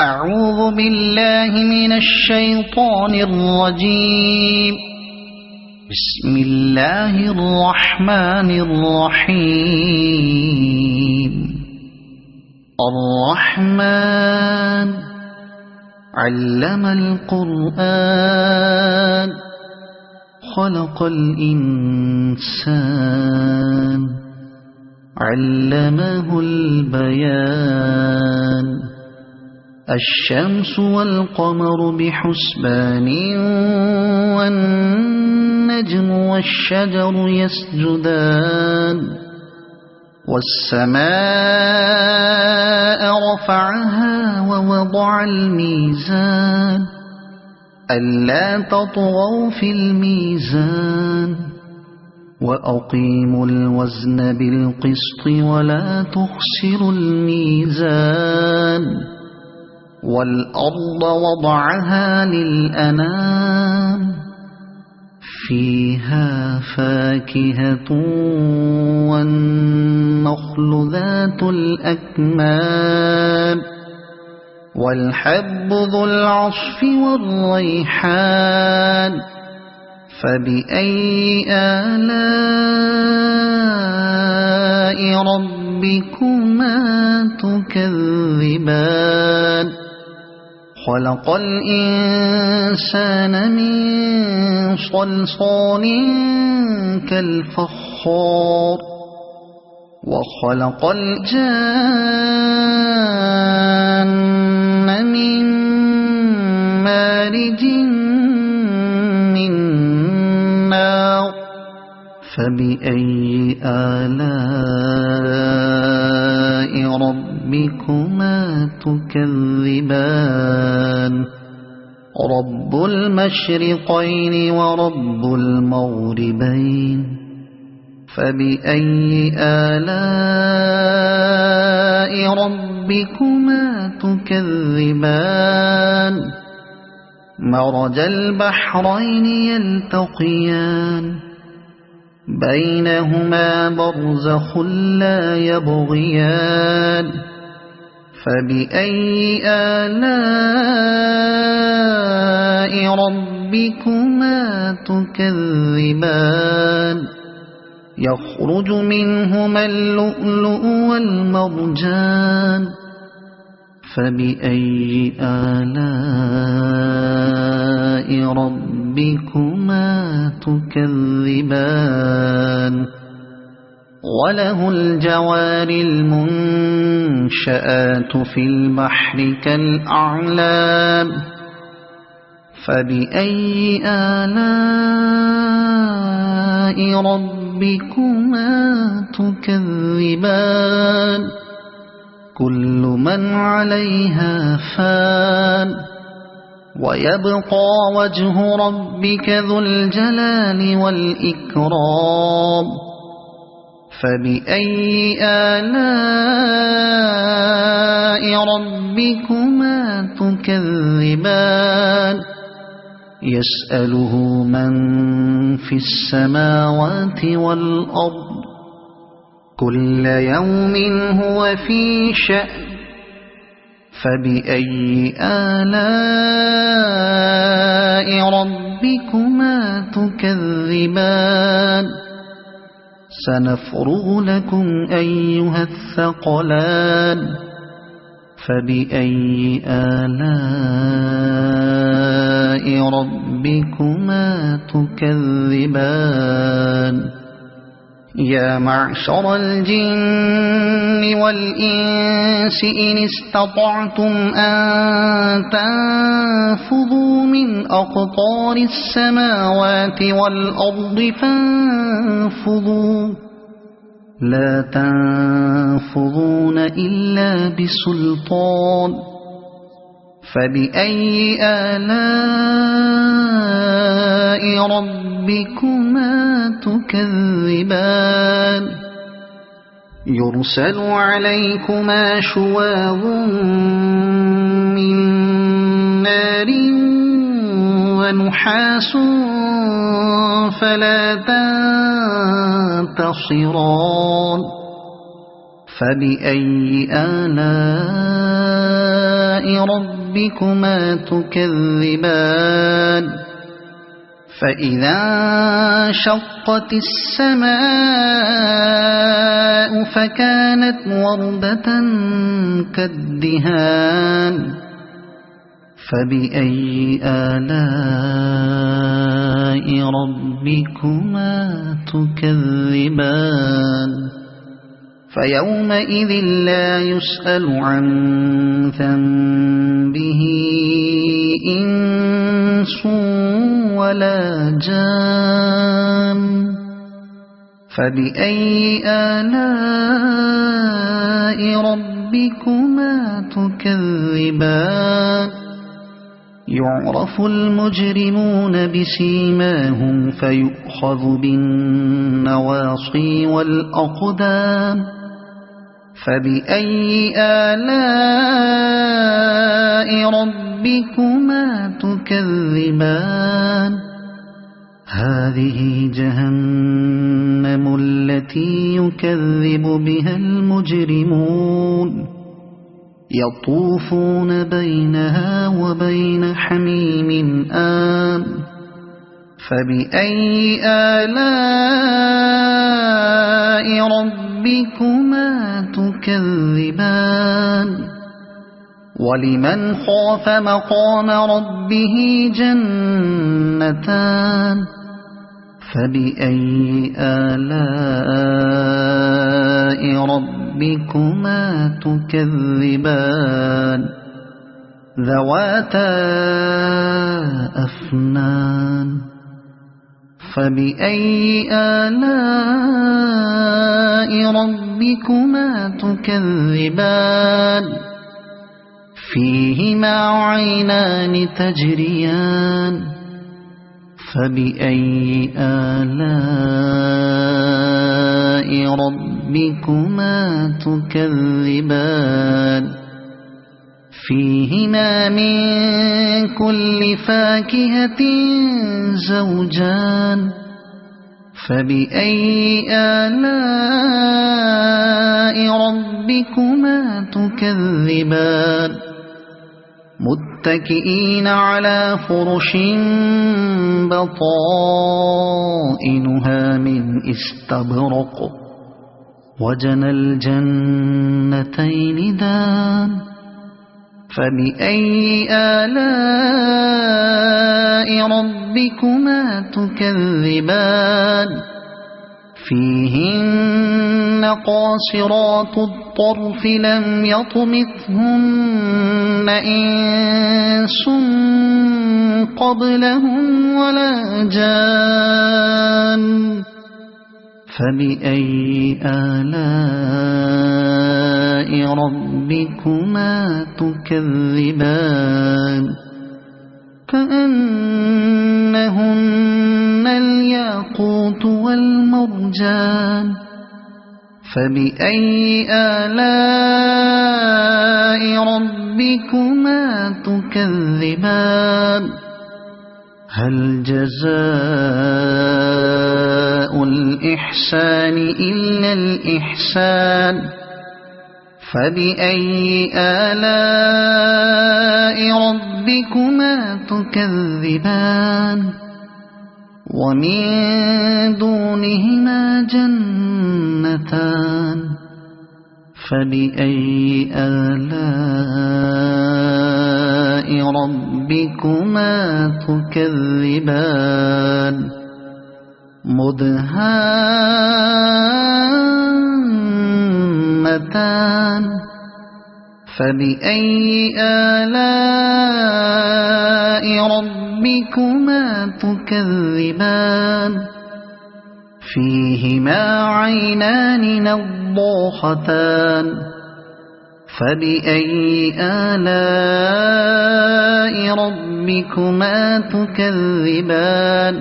أعوذ بالله من الشيطان الرجيم. بسم الله الرحمن الرحيم. الرحمن علم القرآن خلق الإنسان علمه البيان. الشمس والقمر بحسبان والنجم والشجر يسجدان. والسماء رفعها ووضع الميزان ألا تطغوا في الميزان وأقيموا الوزن بالقسط ولا تخسروا الميزان. والأرض وضعها للأنام فيها فاكهة والنخل ذات الأكمام والحب ذو العصف والريحان. فبأي آلاء ربكما تكذبان. خلق الإنسان من صلصال كالفخار وخلق الجان من مارج من نار. فبأي آلاء ربكما تكذبان. رب المشرقين ورب المغربين. فبأي آلاء ربكما تكذبان. مرج البحرين يلتقيان بينهما برزخ لا يبغيان. فبأي آلاء ربكما تكذبان. يخرج منهما اللؤلؤ والمرجان. فبأي آلاء ربكما تكذبان. وله الجوار المنشآت في البحر كالأعلام. فبأي آلاء ربكما تكذبان. كل من عليها فان ويبقى وجه ربك ذو الجلال والإكرام. فبأي آلاء ربكما تكذبان. يسأله من في السماوات والأرض كل يوم هو في شأن. فبأي آلاء ربكما تكذبان. سنفرغ لكم أيها الثقلان. فبأي آلاء ربكما تكذبان. يا معشر الجن والإنس إن استطعتم أن تنفذوا من أقطار السماوات والأرض فانفذوا لا تنفذون إلا بسلطان. فبأي آلاء ربكما تكذبان. يرسل عليكما شواظ من نار ونحاس فلا تنتصران. فبأي آلاء ربكما تكذبان فإذا انشقت السماء فكانت وردة كالدهان فبأي آلاء ربكما تكذبان فيومئذ لا يسأل عن ذنبه إنس ولا جان فبأي آلاء ربكما تكذبان يعرف المجرمون بسيماهم فيؤخذ بالنواصي والأقدام فبأي آلاء ربكما تكذبان هذه جهنم التي يكذب بها المجرمون يطوفون بينها وبين حميم آن فبأي آلاء ربكما تكذبان ولمن خاف مقام ربه جنتان فبأي آلاء ربكما تكذبان ذواتا أفنان فبأي آلاء ربكما تكذبان فيهما عينان تجريان فبأي آلاء ربكما تكذبان فيهما من كل فاكهة زوجان فبأي آلاء ربكما تكذبان متكئين على فرش بطائنها من استبرق وجنى الجنتين دان فبأي آلاء ربكما تكذبان فيهن قاصرات الطرف لم يطمثهن إنس قبلهم ولا جان فبأي آلاء ربكما تكذبان كأنهن الياقوت والمرجان فبأي آلاء ربكما تكذبان هل جزاء الإحسان إلا الإحسان فبأي آلاء ربكما تكذبان ومن دونهما جنتان فبأي آلاء ربكما تكذبان مدهامتان فبأي آلاء ربكما تكذبان فيهما عينان نضاختان فبأي آلاء ربكما تكذبان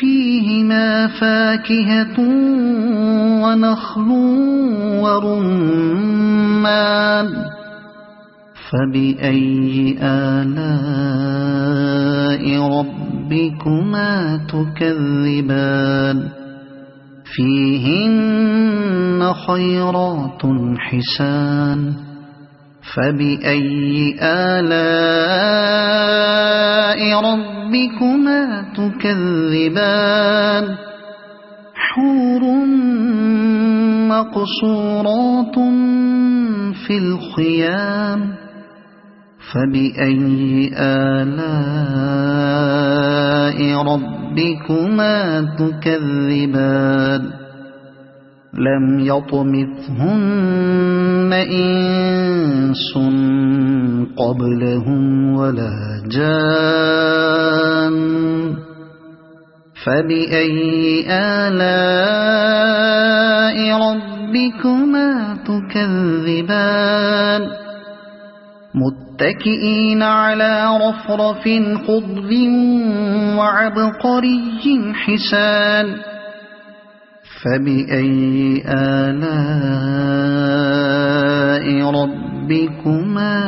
فيهما فاكهة ونخل ورمان فبأي آلاء ربكما تكذبان فيهن خيرات حسان فبأي آلاء ربكما تكذبان حور مقصورات في الخيام فبأي آلاء ربكما تكذبان لم يطمثهن إنس قبلهم ولا جان فبأي آلاء ربكما تكذبان متكئين على رفرف خضر وعبقري حسان فبأي آلاء ربكما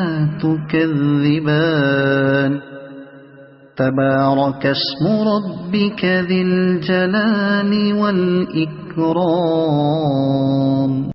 تكذبان تبارك اسم ربك ذي الجلال والإكرام